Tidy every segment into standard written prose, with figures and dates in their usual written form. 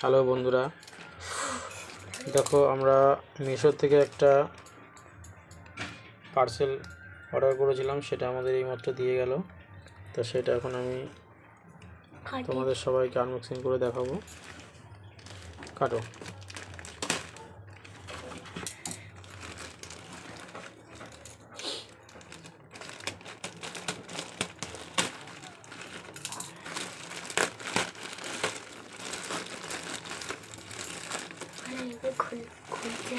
Hello বন্ধুরা, দেখো আমরা মিশো থেকে একটা পার্সেল অর্ডার করেছিলাম, সেটা আমাদের এইমাত্র দিয়ে গেল। তো সেটা এখন আমি তোমাদের সবাইকে আনবক্সিং করে দেখাবো। কাটো। খুলতে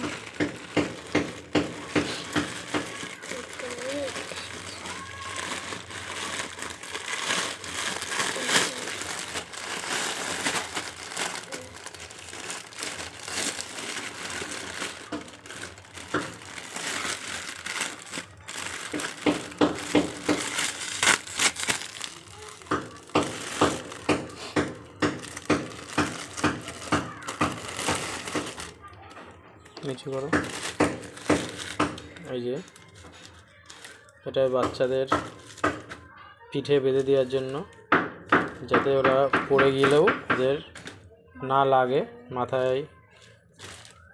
নিচে করো। এই যে এটা বাচ্চাদের পিঠে বেঁধে দেওয়ার জন্য, যাতে ওরা পড়ে গেলেও ওদের না লাগে, মাথায়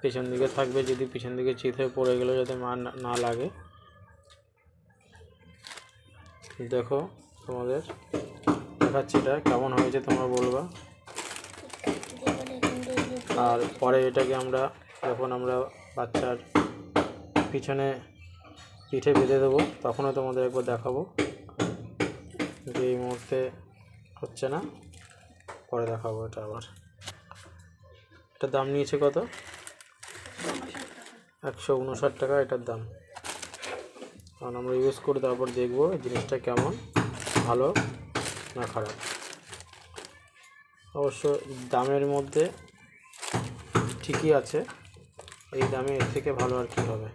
পেছন দিকে থাকবে, যদি পিছন দিকে চিত হয়ে পড়ে গেলেও যাতে না লাগে। দেখো তোমাদের দেখাচ্ছি এটা কেমন হয়েছে, তোমরা বলবা। আর পরে এটাকে আমরা যখন আমরা বাচ্চার পিছনে পিঠে বেঁধে দেবো, তখনও তোমাদের একবার দেখাবো। যে এই মুহূর্তে হচ্ছে না, পরে দেখাবো এটা আবার। এটার দাম নিয়েছে কত? 159 টাকা এটার দাম। কারণ আমরা ইউজ করে তারপর দেখবো জিনিসটা কেমন, ভালো না খারাপ। অবশ্য দামের মধ্যে ঠিকই আছে, এই দামে এর থেকে ভালো আর কি হবে।